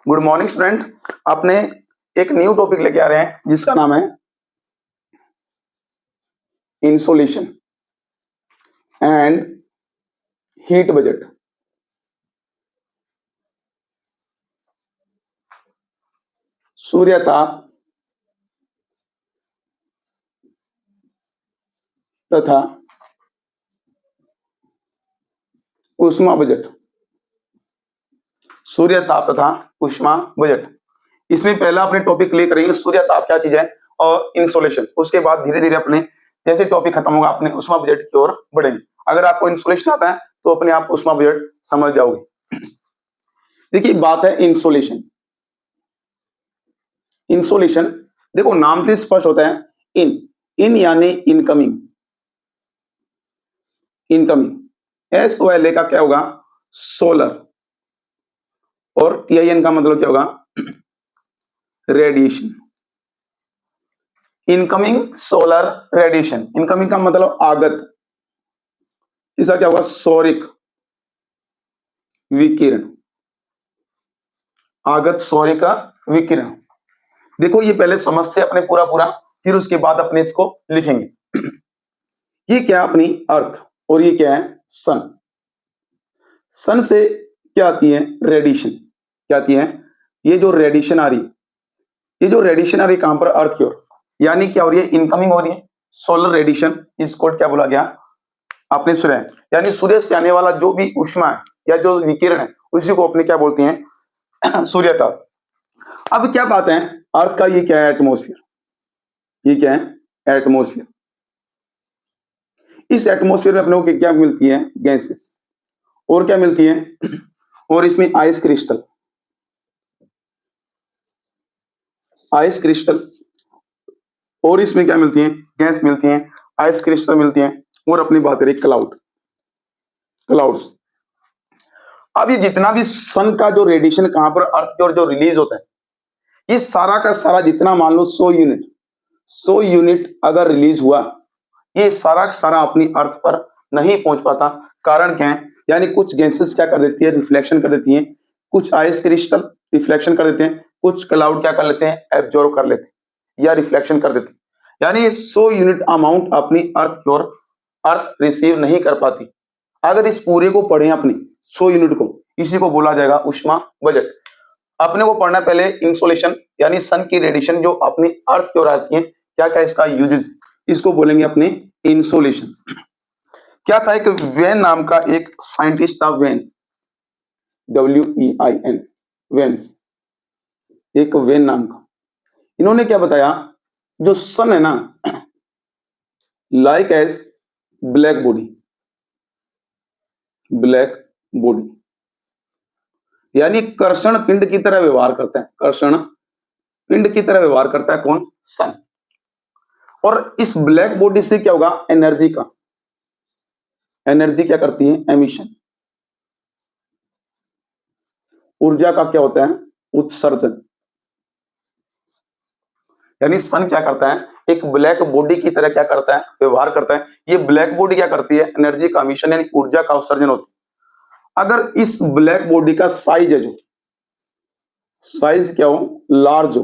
Good morning student. आपने एक new topic लेके आ रहे हैं जिसका नाम है इंसोलेशन एंड हीट बजट। सूर्य ताप तथा ऊष्मा बजट। सूर्य ताप तथा ऊष्मा बजट। इसमें पहला अपने टॉपिक क्लियर करेंगे सूर्य ताप क्या चीज है और इंसोलेशन। उसके बाद धीरे धीरे अपने जैसे टॉपिक खत्म होगा अपने ऊष्मा बजट की ओर बढ़ेंगे। अगर आपको इंसोलेशन आता है तो अपने आप ऊष्मा बजट समझ जाओगे। देखिए बात है इंसोलेशन। इंसोलेशन देखो नाम से स्पष्ट होता है इन यानी incoming. S O L A का क्या होगा सोलर और टीआईएन का मतलब क्या होगा radiation. Incoming solar radiation. Incoming का मतलब आगत, इसका क्या होगा सौरिक विकिरण। आगत सौरिक का विकिरण। देखो ये पहले समझते अपने पूरा फिर उसके बाद अपने इसको लिखेंगे। ये क्या अपनी अर्थ और ये क्या है सन। सन से क्या आती है रेडिएशन। क्या आती है ये जो रेडिएशन आ रही है, ये जो रेडिएशन आ रही है कहां पर अर्थ की ओर, यानी क्या हो रही है इनकमिंग हो रही है सोलर रेडिएशन। इसको क्या बोला गया आपने सुना है, यानी सूर्य से आने वाला जो भी ऊष्मा है या जो विकिरण है उसी को अपने क्या बोलते हैं सूर्य ताप। अब क्या बात है अर्थ का ये क्या है एटमोस्फियर। ये क्या है एटमोस्फियर। इस एटमोस्फियर में अपने को क्या मिलती है गैसेस और क्या मिलती है और इसमें आइस क्रिस्टल और इसमें क्या मिलती है गैस मिलती है आइस क्रिस्टल मिलती है और अपनी बात करें क्लाउड्स। अब ये जितना भी सन का जो रेडिएशन कहां पर अर्थ की ओर जो रिलीज होता है ये सारा का सारा जितना मान लो 100 यूनिट अगर रिलीज हुआ ये सारा का सारा अपनी अर्थ पर नहीं पहुंच पाता। कारण क्या है यानी कुछ गैसेस क्या कर देती है रिफ्लेक्शन कर देती है, कुछ आइस क्रिस्टल रिफ्लेक्शन कर देते हैं, कुछ क्लाउड क्या कर लेते हैं एब्जॉर्ब कर लेते हैं या रिफ्लेक्शन कर देते हैं। यानी 100 यूनिट अमाउंट अपनी अर्थ की ओर अर्थ रिसीव नहीं कर पाती। अगर इस पूरे को पढ़ें अपनी 100 यूनिट को, इसी को बोला जाएगा ऊष्मा बजट। अपने को पढ़ना पहले इंसोलेशन यानी सन की रेडिएशन जो अपनी अर्थ की ओर आती है क्या क्या इसका यूजेस, इसको बोलेंगे अपने इंसोलेशन। क्या था एक वेन नाम का एक साइंटिस्ट था WEIN वेन्स, एक वेन नाम का। इन्होंने क्या बताया जो सन है ना लाइक एज ब्लैक बॉडी यानी कर्षण पिंड की तरह व्यवहार करता है। कर्षण पिंड की तरह व्यवहार करता है कौन सन। और इस ब्लैक बॉडी से क्या होगा एनर्जी क्या करती है एमिशन। ऊर्जा का क्या होता है उत्सर्जन। यानी सन क्या करता है एक ब्लैक बॉडी की तरह क्या करता है व्यवहार करता है। ये ब्लैक बॉडी क्या करती है एनर्जी का एमिशन यानी ऊर्जा का उत्सर्जन होता है। अगर इस ब्लैक बॉडी का साइज है जो साइज क्या हो लार्ज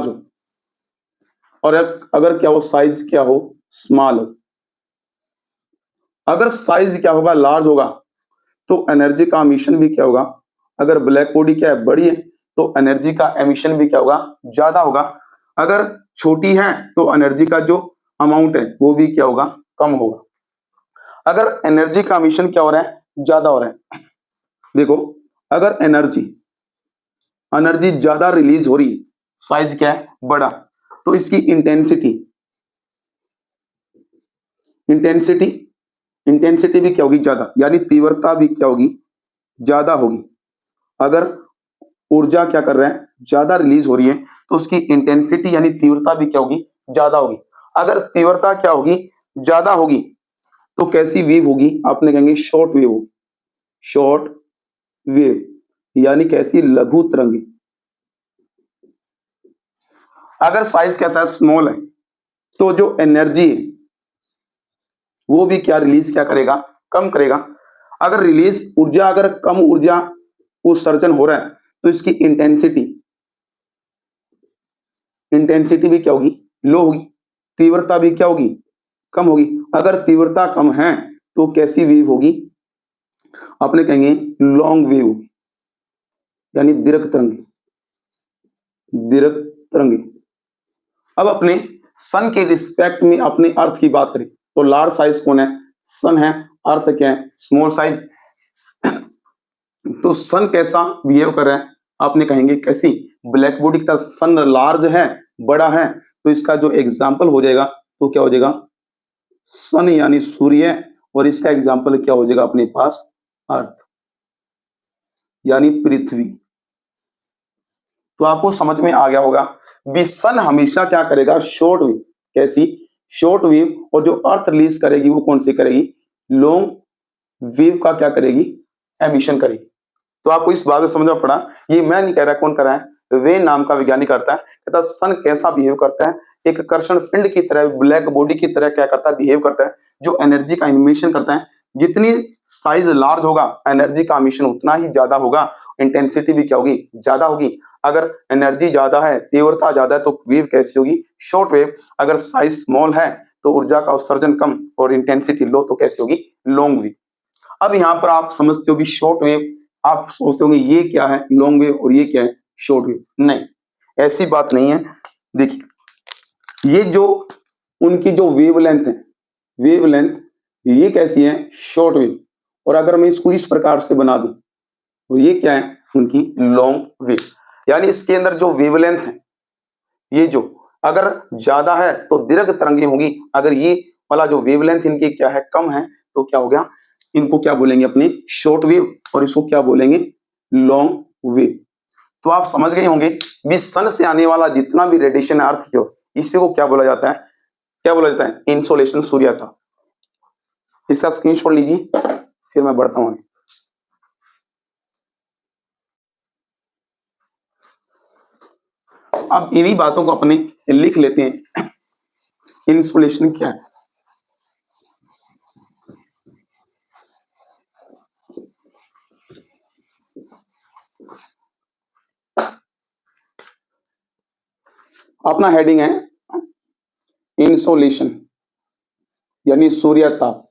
हो और अगर क्या हो साइज क्या हो स्मॉल हो। अगर साइज क्या होगा लार्ज होगा तो एनर्जी का एमिशन भी क्या होगा, अगर ब्लैक बॉडी क्या है बड़ी है तो एनर्जी का एमिशन भी क्या होगा ज्यादा होगा। अगर छोटी है तो एनर्जी का जो अमाउंट है वो भी क्या होगा कम होगा। अगर एनर्जी का एमिशन क्या हो रहा है ज्यादा हो रहा है, देखो अगर एनर्जी ज्यादा रिलीज हो रही है साइज क्या है बड़ा तो इसकी इंटेंसिटी भी क्या होगी ज्यादा यानी तीव्रता भी क्या होगी ज्यादा होगी। अगर ऊर्जा क्या कर रहा है ज्यादा रिलीज हो रही है तो उसकी इंटेंसिटी यानी तीव्रता भी क्या होगी ज्यादा होगी। अगर तीव्रता क्या होगी ज्यादा होगी तो कैसी वेव होगी आपने कहेंगे शॉर्ट वेव यानी कैसी लघु तरंगे। अगर साइज कैसा है स्मॉल है तो जो एनर्जी है वो भी क्या रिलीज क्या करेगा कम करेगा। अगर रिलीज ऊर्जा अगर कम ऊर्जा उत्सर्जन हो रहा है तो इसकी इंटेंसिटी भी क्या होगी, लो होगी। तीव्रता भी क्या होगी, कम होगी। अगर तीव्रता कम है तो कैसी वेव होगी, अपने कहेंगे लॉन्ग वेव होगी, यानी दीर्घ तरंगे, दीर्घ तरंगे। अब अपने सन के रिस्पेक्ट में अपने अर्थ की बात करें तो लार्ज साइज कौन है, सन है। अर्थ क्या है, स्मॉल साइज। तो सन कैसा बिहेव कर रहा है, आपने कहेंगे कैसी, ब्लैक बॉडी की तरह सन लार्ज है, बड़ा है, तो इसका जो एग्जाम्पल हो जाएगा तो क्या हो जाएगा, सन यानी सूर्य, और इसका एग्जाम्पल क्या हो जाएगा अपने पास, अर्थ यानी पृथ्वी। तो आपको समझ में आ गया होगा भी सन हमेशा क्या करेगा, शॉर्ट वेव। कैसी, शॉर्ट वेव। और जो अर्थ रिलीज करेगी वो कौन सी करेगी, लॉन्ग वेव का क्या करेगी, एमिशन करेगी। तो आपको इस बात से समझना पड़ा, ये मैं नहीं कह रहा, कौन कर रहा है, वे नाम का वैज्ञानिक करता है। कहता है सन कैसा बिहेव करता है, एक कर्षण पिंड की तरह, ब्लैक बॉडी की तरह क्या करता है, बिहेव करता है, जो एनर्जी का इमिशन करता है। जितनी साइज लार्ज होगा एनर्जी का इमिशन उतना ही ज्यादा होगा, इंटेंसिटी भी क्या होगी, ज्यादा होगी। अगर एनर्जी ज्यादा है, तीव्रता ज्यादा है, तो वेव कैसी होगी, शॉर्ट वेव। अगर साइज स्मॉल है तो ऊर्जा का उत्सर्जन कम और इंटेंसिटी लो, तो कैसी होगी, लॉन्ग वेव। अब यहाँ पर आप समझते हो भी शॉर्ट वेव, आप सोचते होंगे ये क्या है लॉन्ग वेव और ये क्या है शॉर्ट वेव। नहीं, ऐसी बात नहीं है। देखिए ये जो उनकी जो वेवलेंथ है, वेवलेंथ ये कैसी है, शॉर्ट वेव। और अगर मैं इसको इस प्रकार से बना दूं तो ये क्या है, उनकी लॉन्ग वेव। यानी इसके अंदर जो वेवलेंथ है, ये जो अगर ज्यादा है तो दीर्घ तरंगे होंगी, अगर ये वाला जो वेवलेंथ इनकी क्या है, कम है, तो क्या हो गया, इनको क्या बोलेंगे अपने शॉर्ट वेव, और इसको क्या बोलेंगे, लॉन्ग वेव। तो आप समझ गए होंगे भी सन से आने वाला जितना भी रेडिएशन है अर्थ की ओर, इसी को क्या बोला जाता है, क्या बोला जाता है, इंसोलेशन, सूर्यता। इसका स्क्रीनशॉट लीजिए, फिर मैं बढ़ता हूं। अब इन्हीं बातों को अपने लिख लेते हैं, इंसुलेशन क्या है। अपना हेडिंग है इंसोलेशन यानी सूर्यताप।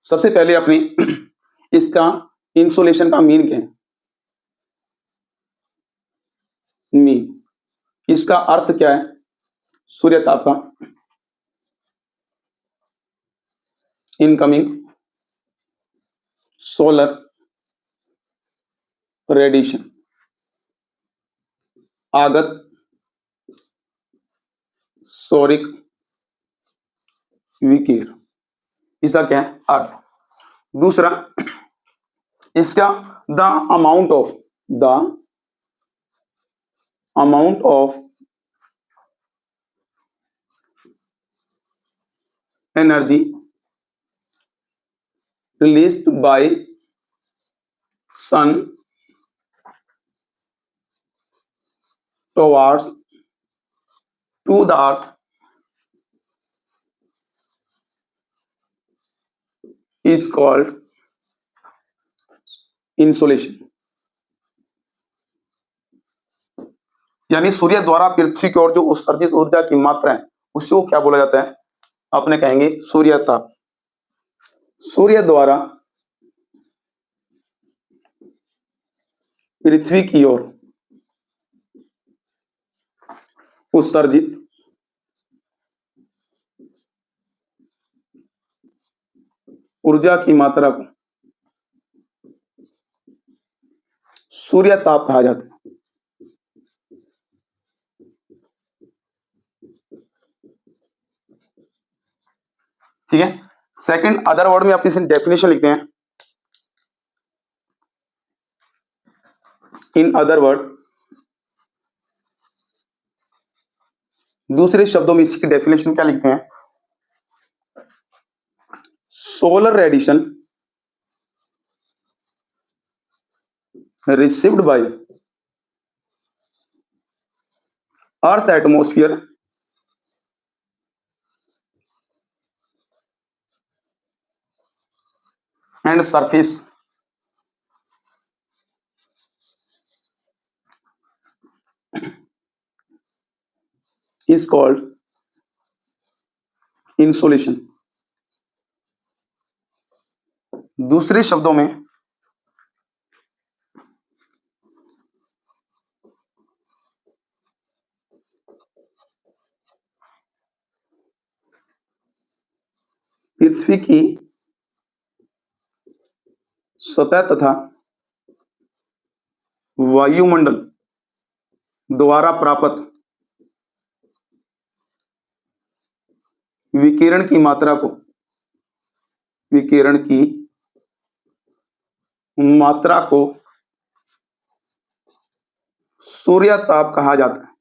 सबसे पहले अपनी इसका इंसोलेशन का मीन क्या है, मीन इसका अर्थ क्या है, सूर्यताप का इनकमिंग सोलर रेडिएशन, आगत सौरिक विकिरण, इसका क्या है अर्थ। दूसरा इसका the amount of energy released by sun towards to the earth is called insolation। यानी सूर्य द्वारा पृथ्वी की ओर जो उत्सर्जित ऊर्जा की मात्रा है उसी को क्या बोला जाता है, अपने कहेंगे सूर्यताप। सूर्य द्वारा पृथ्वी की ओर उत्सर्जित ऊर्जा की मात्रा को सूर्यताप कहा जाता है। ठीक है, सेकंड अदर वर्ड में आप इसे डेफिनेशन लिखते हैं, इन अदर वर्ड, दूसरे शब्दों में इसकी डेफिनेशन क्या लिखते हैं, solar radiation received by earth atmosphere and surface is called insolation। दूसरे शब्दों में पृथ्वी की सतह तथा वायुमंडल द्वारा प्राप्त विकिरण की मात्रा को विकिरण की मात्रा को सूर्य ताप कहा जाता है।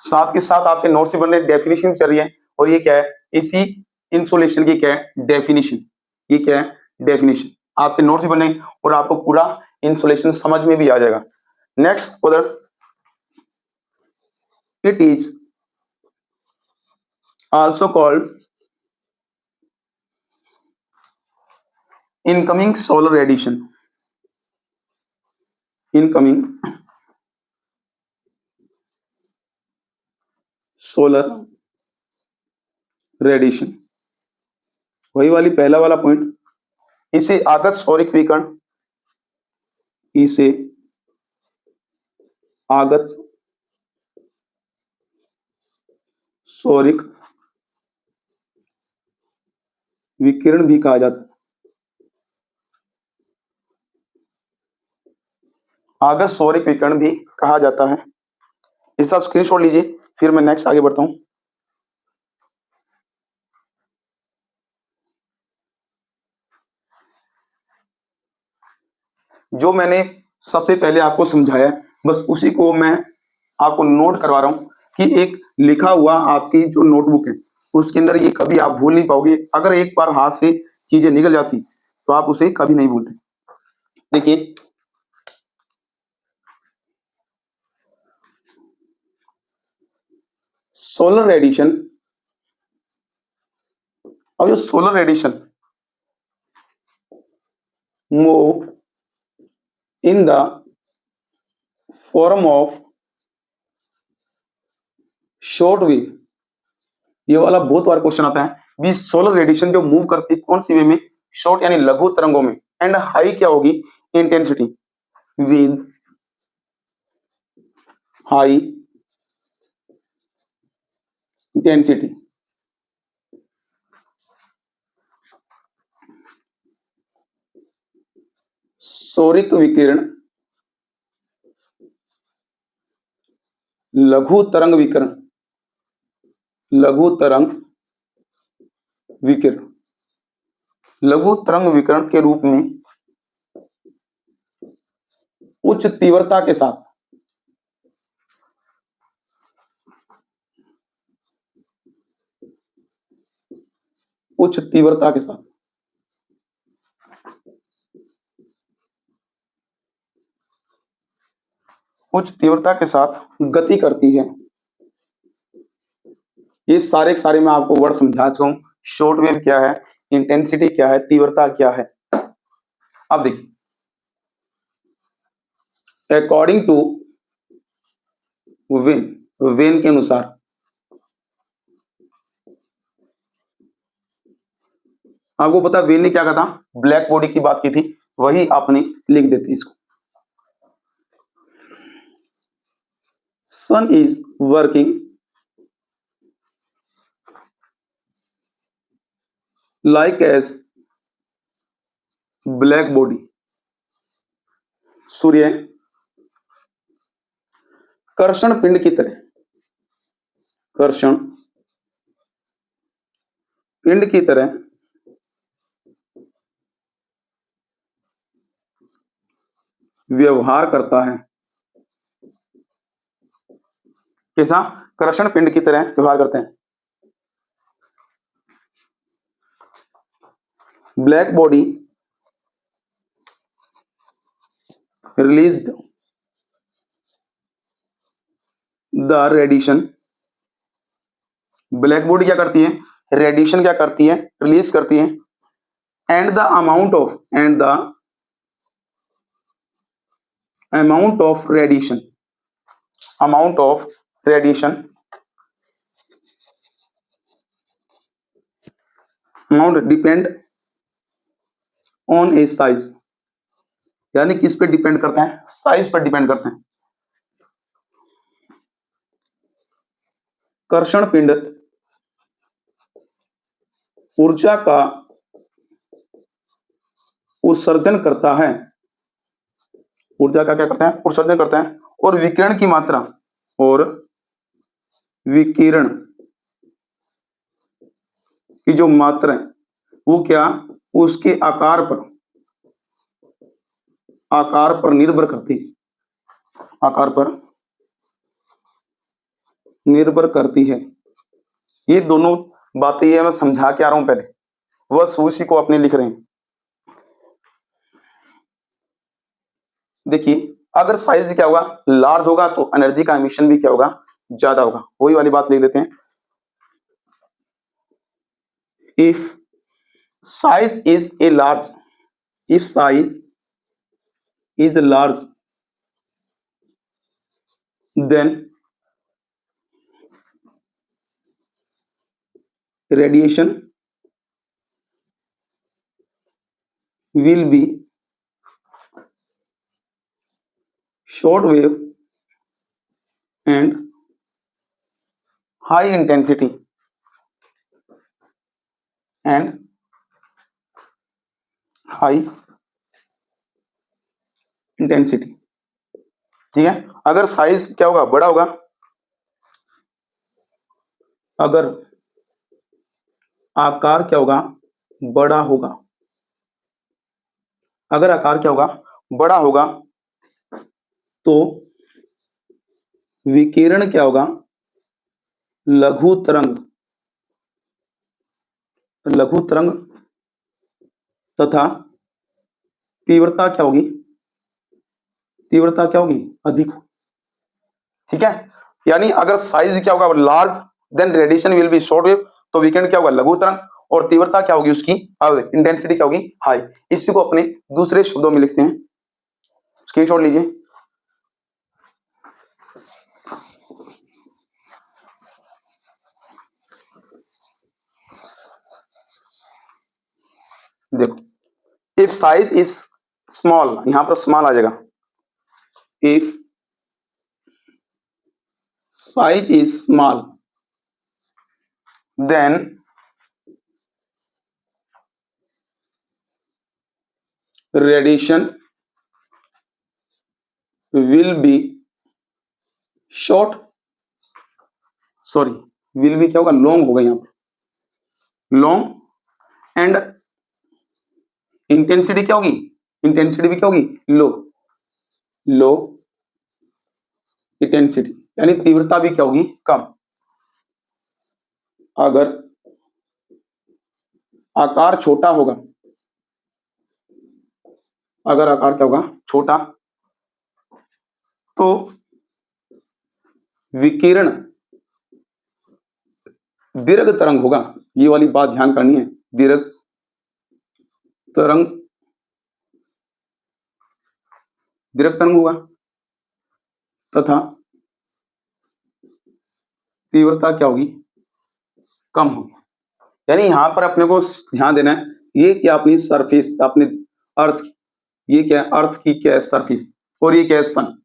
साथ के साथ आपके नोट्स में बन रहे डेफिनेशन चल रही है, और ये क्या है, इसी इंसुलेशन की क्या है, डेफिनेशन। ये क्या है, डेफिनेशन। आपके नोट्स भी बने और आपको पूरा इंसुलेशन समझ में भी आ जाएगा। नेक्स्ट, उधर it is also called incoming solar radiation. Incoming solar radiation, वही वाली पहला वाला पॉइंट। इसे आगत सौरिक विकिरण, इसे आगत सौरिक विकिरण भी कहा जाता है। आगत सौरिक विकिरण भी कहा जाता है। इसका स्क्रीनशॉट लीजिए, फिर मैं नेक्स्ट आगे बढ़ता हूं। जो मैंने सबसे पहले आपको समझाया, बस उसी को मैं आपको नोट करवा रहा हूं कि एक लिखा हुआ आपकी जो नोटबुक है उसके अंदर ये कभी आप भूल नहीं पाओगे। अगर एक बार हाथ से चीजें निकल जाती तो आप उसे कभी नहीं भूलते। देखिए, सोलर रेडिएशन। अब जो solar radiation move in the form of short wave, ये वाला बहुत बार क्वेश्चन आता है। भी सोलर रेडिएशन जो मूव करती है कौन सी वे में, शॉर्ट यानी लघु तरंगों में, एंड हाई क्या होगी, intensity, with high intensity. Saurikh विकिरण, लघु तरंग विकिरण, लघु तरंग विकिरण, लघु तरंग विकिरण के रूप में उच्च तीव्रता के साथ उच्च तीव्रता के साथ उच्च तीव्रता के साथ गति करती है। ये सारे के सारे मैं आपको वर्ड समझा चुका हूं। शॉर्ट वेव क्या है, इंटेंसिटी क्या है, तीव्रता क्या है। अब देखिए, अकॉर्डिंग टू वेन, वेन के अनुसार, आपको पता वेन ने क्या कहा था, ब्लैक बॉडी की बात की थी, वही आपने लिख देती इसको। Sun is working like as black body. सूर्य कर्षण पिंड की तरह, कर्षण पिंड की तरह व्यवहार करता है। कैसा, कर्षण पिंड की तरह व्यवहार करते हैं। Black body released the radiation black body क्या करती है, रेडिएशन क्या करती है, रिलीज करती है, and the amount of radiation amount depend on A size, यानी किस पे डिपेंड करते हैं, साइज पर डिपेंड करते हैं। कर्षण पिंड ऊर्जा का उत्सर्जन करता है, ऊर्जा का क्या करते हैं, उत्सर्जन करते हैं, और विकिरण की मात्रा, और विकिरण की जो मात्रा है वो क्या, उसके आकार पर निर्भर करती है, आकार पर निर्भर करती है। ये दोनों बातें ये मैं समझा के आ रहा हूं पहले, वह उसी को अपने लिख रहे हैं। देखिए अगर साइज क्या होगा, लार्ज होगा तो एनर्जी का एमिशन भी क्या होगा, ज्यादा होगा। वही वाली बात लिख लेते हैं, if size is a large, if size is large then radiation will be short wave and high intensity and high intensity। ठीक है, अगर साइज क्या होगा, बड़ा होगा, अगर आकार क्या होगा, बड़ा होगा, अगर आकार क्या होगा, बड़ा होगा, तो विकिरण क्या होगा, लघु तरंग तथा तीव्रता क्या होगी, अधिक। ठीक है, यानी अगर साइज क्या होगा large then radiation will be short wave, तो विकिरण क्या होगा, लघु तरंग, और तीव्रता क्या होगी उसकी, इंटेंसिटी क्या होगी, हाई। इसी को अपने दूसरे शब्दों में लिखते हैं, स्क्रीनशॉट लीजिए। देखो, इफ साइज इज स्मॉल, यहां पर स्मॉल आ जाएगा, if size is small then radiation will be short, sorry will be क्या होगा, लॉन्ग होगा, यहां पर लॉन्ग, एंड इंटेंसिटी क्या होगी, इंटेंसिटी भी क्या होगी, लो इंटेंसिटी, यानी तीव्रता भी क्या होगी, कम। अगर आकार छोटा होगा, अगर आकार क्या होगा, छोटा, तो विकिरण दीर्घ तरंग होगा। ये वाली बात ध्यान करनी है, दीर्घ तरंग होगा, तथा तीव्रता क्या होगी, कम होगी। यानी यहां पर अपने को ध्यान देना है, ये क्या अपनी सरफेस, अपने अर्थ, ये क्या अर्थ की क्या है सरफेस, और ये क्या है सन।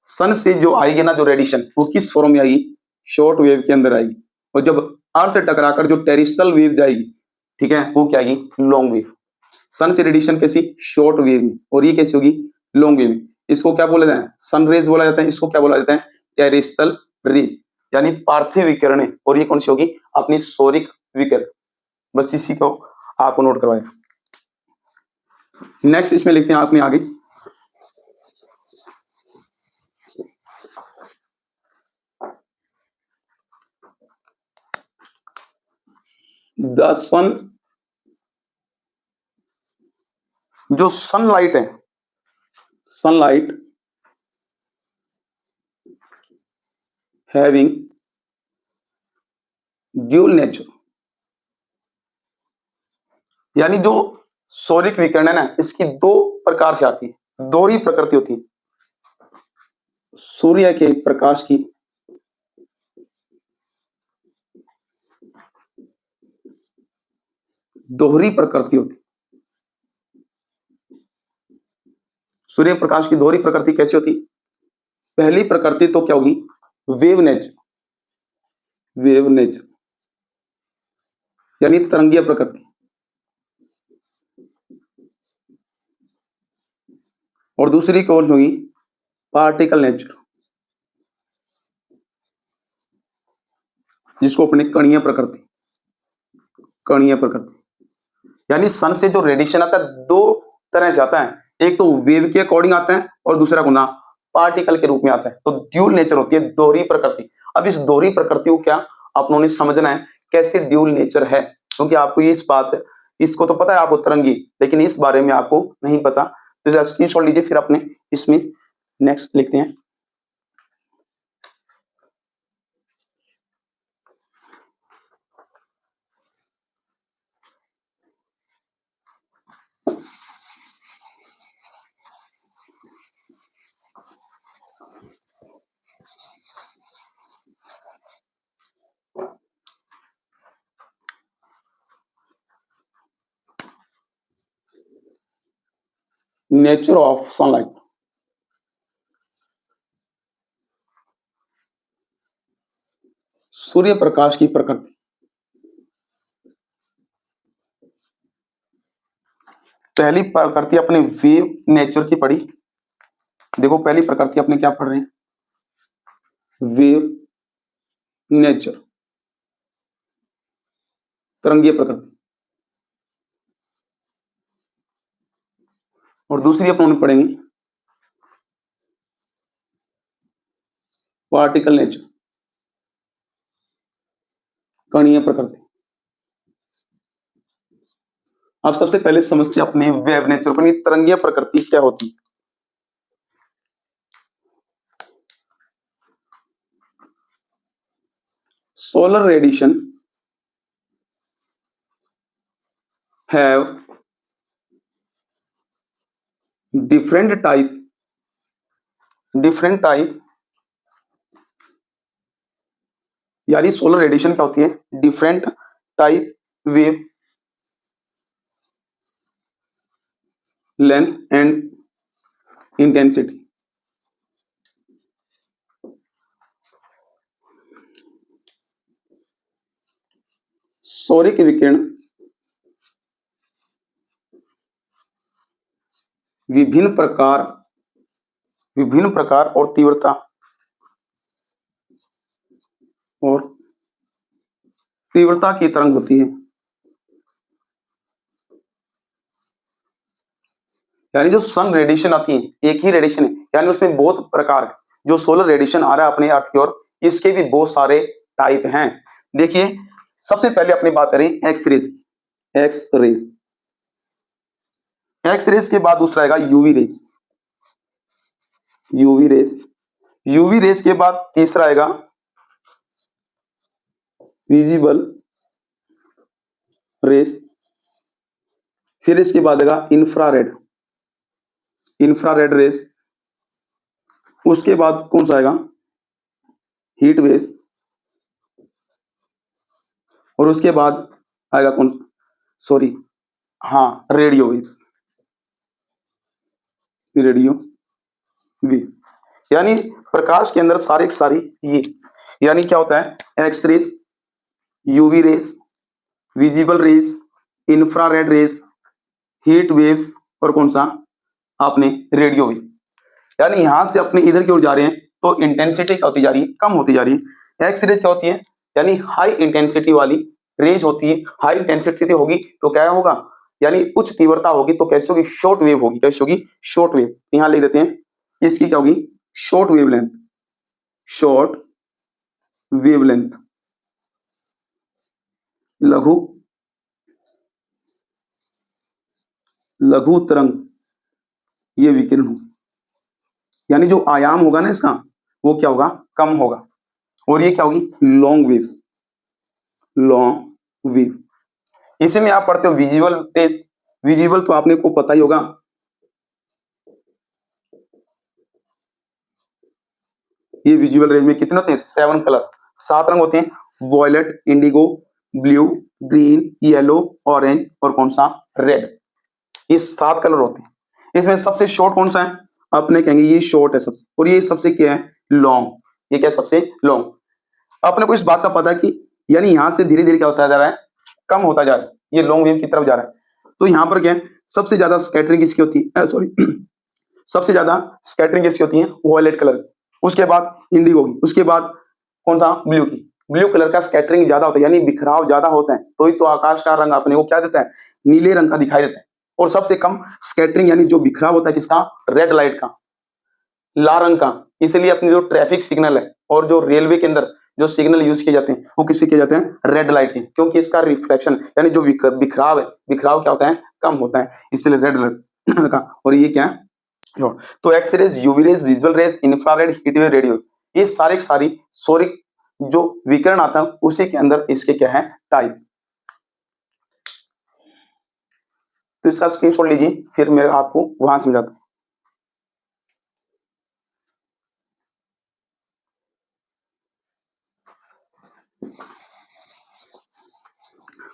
सन से जो आएगी ना जो रेडिएशन, वो किस फॉर्म में आएगी, शॉर्ट वेव के अंदर आएगी, और जब अर्थ से टकराकर जो टेरिस्ट्रियल वेव जाएगी, ठीक है, वो क्या आएगी, लॉन्ग वेव। सन से रेडिएशन कैसी, शॉर्ट वेव में, और ये कैसी होगी, लॉन्ग वेव में। इसको क्या बोला जाता है, सन रेज बोला जाता है, इसको क्या बोला जाता है, टेरिस्ट्रियल रेज, यानी पार्थिव विकिरण। और ये कौन सी होगी, अपनी सौरिक विकिरण। बस इसी को आपको नोट करवाया। नेक्स्ट इसमें लिखते हैं आपने आगे, द सन, जो सनलाइट है, सनलाइट हैविंग ड्यूल नेचर, यानी जो सौरिक विकिरण है ना, इसकी दो प्रकार से आती है, दोहरी प्रकृति होती है। सूर्य के प्रकाश की दोहरी प्रकृति होती है। सूर्य प्रकाश की दोहरी प्रकृति कैसी होती? पहली प्रकृति तो क्या होगी? वेव नेचर, वेव नेचर यानी तरंगीय प्रकृति। और दूसरी कौन होगी? पार्टिकल नेचर, जिसको अपने कणीय प्रकृति, कणीय प्रकृति। यानी सन से जो रेडिएशन आता है दो तरह से आता है, एक तो वेव के अकॉर्डिंग आता है और दूसरा गुना पार्टिकल के रूप में आता है। तो ड्यूल नेचर होती है, दोहरी प्रकृति। अब इस दोहरी प्रकृति को क्या अपनों ने समझना है, कैसे ड्यूल नेचर है, क्योंकि आपको ये इस बात, इसको तो पता है आपको तरंगी, लेकिन इस बारे में आपको नहीं पता। तो स्क्रीनशॉट लीजिए, फिर अपने इसमें नेक्स्ट लिखते हैं। Nature of sunlight. सूर्य प्रकाश की प्रकृति। पहली प्रकृति अपने वेव नेचर की पढ़ी। देखो पहली प्रकृति अपने क्या पढ़ रहे हैं? वेव नेचर, तरंगीय प्रकृति। और दूसरी अपन पढ़ेंगे पार्टिकल नेचर, कणीय प्रकृति। अब सबसे पहले समझते हैं अपने वेव नेचर, अपनी तरंगीय प्रकृति क्या होती है। Solar radiation have different type, यानी सोलर रेडिएशन क्या होती है? Different type wave length and intensity. Saurikh विकिरण विभिन्न प्रकार और तीव्रता की तरंग होती है। यानी जो सन रेडिएशन आती है, एक ही रेडिएशन है, यानी उसमें बहुत प्रकार है। जो सोलर रेडिएशन आ रहा है अपने अर्थ की ओर, इसके भी बहुत सारे टाइप हैं। देखिए सबसे पहले अपनी बात करें X rays, X rays, X rays के बाद दूसरा आएगा UV rays, UV rays, UV rays के बाद तीसरा आएगा विजिबल रेज, फिर इसके बाद आएगा इंफ्रारेड, इंफ्रारेड रेज, उसके बाद कौन सा आएगा? हीट वेव्स, और उसके बाद आएगा कौन? सॉरी, हाँ, रेडियो वेव्स, रेडियो वेव। यानी प्रकाश के अंदर सारे के सारी ये, यानी क्या होता है? X rays, UV rays, visible rays, infrared rays, heat waves, और कौन सा? आपने रेडियो वेव। यानी यहां से अपने इधर की ओर जा रहे हैं तो इंटेंसिटी क्या होती जा रही है? कम होती जा रही है। एक्स रेज क्या होती है? यानी हाई इंटेंसिटी वाली रेज होती है। हाई इंटेंसिटी होगी तो क्या होगा? यानी उच्च तीव्रता होगी तो कैसे होगी? शॉर्ट वेव होगी। कैसे होगी? Short wave. यहां लिख देते हैं, इसकी क्या होगी? शॉर्ट वेवलेंथ, शॉर्ट वेवलेंथ, लघु लघु तरंग ये विकिरण होगी। यानी जो आयाम होगा ना इसका, वो क्या होगा? कम होगा। और ये क्या होगी? Long waves, long wave. इसी में आप पढ़ते हो विजिबल रेज। विजिबल तो आपने को पता ही होगा, ये विजुअल रेंज में कितने होते हैं? 7 कलर, 7 रंग होते हैं, violet, indigo, blue, green, yellow, orange और कौन सा? रेड। ये 7 कलर होते हैं। इसमें सबसे शॉर्ट कौन सा है? अपने कहेंगे ये शॉर्ट है सबसे, और ये सबसे क्या है? लॉन्ग। ये क्या है? सबसे लॉन्ग। अपने को इस बात का पता है कि यानी यहां से धीरे धीरे क्या होता जा रहा है? कम होता जा रहा है, ये लॉन्ग वेव की तरफ जा रहा है। तो यहाँ पर क्या है? सबसे ज्यादा स्कैटरिंग किसकी होती है? सॉरी सबसे ज्यादा स्कैटरिंग किसकी होती है? वॉयलेट कलर की। उसके बाद इंडिगो की, उसके बाद कौन सा? ब्लू की। ब्लू कलर का स्कैटरिंग ज्यादा होता है, यानी बिखराव ज्यादा होता है, तो ही तो आकाश का रंग अपने को क्या देता है? नीले रंग का दिखाई देता है। और सबसे कम स्कैटरिंग यानी जो बिखराव होता है किसका? रेड लाइट का, लाल रंग का। इसलिए अपनी जो ट्रैफिक सिग्नल है और जो रेलवे के अंदर जो सिग्नल यूज किए जाते हैं वो किससे किए जाते हैं? रेड लाइट के, क्योंकि इसका रिफ्लेक्शन यानी जो बिखराव है, बिखराव क्या होता है? कम होता है, इसलिए रेड लाइट का। और ये क्या है? तो X rays, UV rays, visual rays, infrared, heat wave, radio, ये सारे के सारी सौरिक जो विकिरण आता है उसी के अंदर इसके क्या है? टाइप। तो इसका स्क्रीनशॉट लीजिए, फिर मैं आपको वहां समझाता हूं।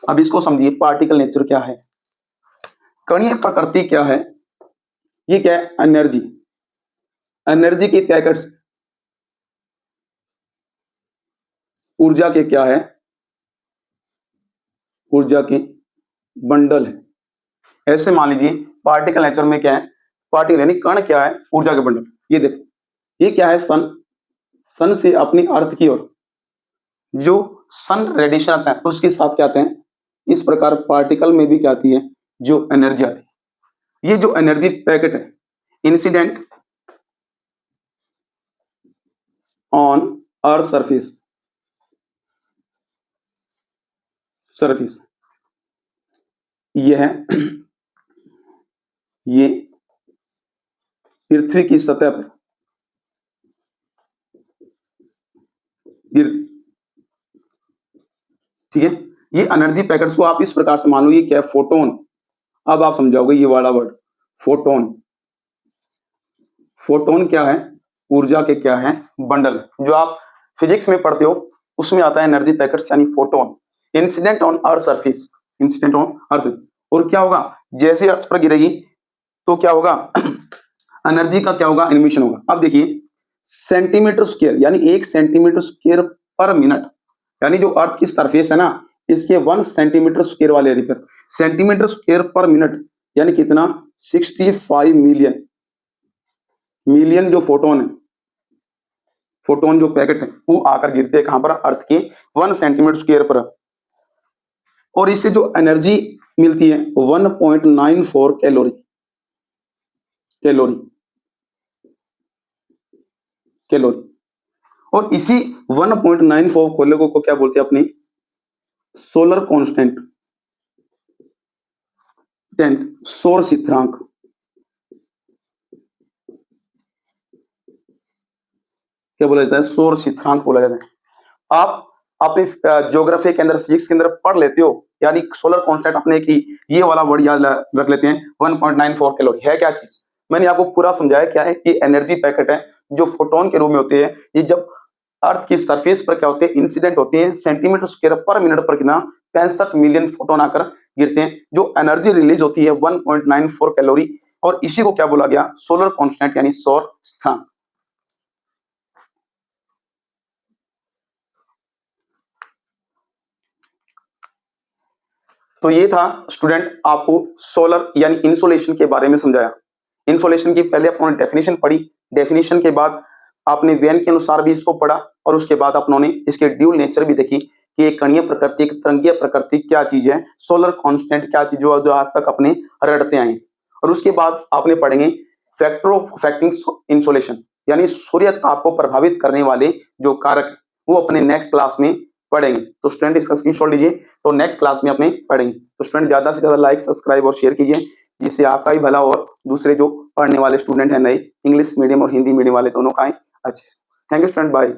अब इसको समझिए, पार्टिकल नेचर क्या है, कणीय प्रकृति क्या है, ये क्या है? एनर्जी। एनर्जी के पैकेट्स, ऊर्जा के क्या है? ऊर्जा के बंडल है। ऐसे मान लीजिए पार्टिकल नेचर में क्या है? पार्टिकल यानी कण क्या है? ऊर्जा के बंडल। ये देखो, ये क्या है? सन। सन से अपनी अर्थ की ओर जो सन रेडिएशन आता है उसके साथ क्या आते हैं? इस प्रकार पार्टिकल में भी क्या आती है? जो एनर्जी आती है। ये जो एनर्जी पैकेट है, incident on earth surface, surface, यह ये पृथ्वी की सतह पर गिरती, ठीक है। ये एनर्जी पैकेट्स को आप इस प्रकार से मान लो, ये क्या है? फोटोन। अब आप समझाओगे ये वाला वर्ड, फोटोन। फोटोन क्या है? ऊर्जा के क्या है? बंडल। जो आप फिजिक्स में पढ़ते हो उसमें आता है एनर्जी पैकेट्स यानी photon. Incident on earth surface, incident on earth. और क्या होगा? जैसे अर्थ पर गिरेगी तो क्या होगा? एनर्जी का क्या होगा? इमिशन होगा। अब देखिए, सेंटीमीटर स्क्वायर यानी 1 सेंटीमीटर स्क्वायर पर मिनट, यानी जो अर्थ की सरफेस है ना, इसके 1 सेंटीमीटर स्क्वायर वाले एरिया पर सेंटीमीटर स्क्वायर पर मिनट यानी कितना? 65 मिलियन। मिलियन जो फोटोन है, फोटोन जो पैकेट है वो आकर गिरते हैं कहां पर? अर्थ के 1 सेंटीमीटर स्क्वायर पर। और इससे जो एनर्जी मिलती है 1.94 कैलोरी, कैलोरी, कैलोरी। और इसी 1.94 कैलोरी को क्या बोलते हैं अपने? सोलर कांस्टेंट, सौर स्थिरांक। क्या बोला जाता है? सौर स्थिरांक बोला जाता है। आप अपने ज्योग्राफी के अंदर, फिजिक्स के अंदर पढ़ लेते हो, यानी सोलर कांस्टेंट अपने की ये वाला वर्ड याद रख लेते हैं। 1.94 कैलोरी है क्या चीज? मैंने आपको पूरा समझाया क्या है कि एनर्जी पैकेट है जो फोटोन के रूप में होते हैं। ये जब अर्थ की सरफेस पर क्या होते हैं? इंसिडेंट होते हैं, सेंटीमीटर स्क्वायर पर मिनट पर कितना? 65 मिलियन फोटोन आकर गिरते हैं। जो एनर्जी रिलीज होती है 1.94 कैलोरी, और इसी को क्या बोला गया? सोलर कांस्टेंट यानी सौर स्थिरांक। तो ये था स्टूडेंट, आपको सोलर यानी इंसोलेशन के बारे में समझाया। इंसोलेशन की पहले अपने डेफिनेशन पढ़ी, डेफिनेशन के बाद आपने वेन के अनुसार भी इसको पढ़ा, और उसके बाद अपनों इसके ड्यूल नेचर भी देखी कि एक कणीय प्रकृति, एक तरंगीय प्रकृति क्या चीज है, सोलर कांस्टेंट क्या चीज, जो आज तक अपने रटते आए। और उसके बाद आपने पढ़ेंगे फैक्टर ऑफ अफेक्टिंग इंसोलेशन, यानी सूर्य ताप को प्रभावित करने वाले जो कारक, वो अपने नेक्स्ट क्लास में पढ़ेंगे। तो स्टूडेंट इसका स्क्रीनशॉट लीजिए, तो नेक्स्ट क्लास में अपने पढ़ेंगे। तो स्टूडेंट ज्यादा से ज्यादा लाइक, सब्सक्राइब और शेयर कीजिए, जिससे आपका ही भला और दूसरे जो पढ़ने वाले स्टूडेंट हैं नए, इंग्लिश मीडियम और हिंदी मीडियम वाले दोनों का है अच्छे से। Thank you student, bye.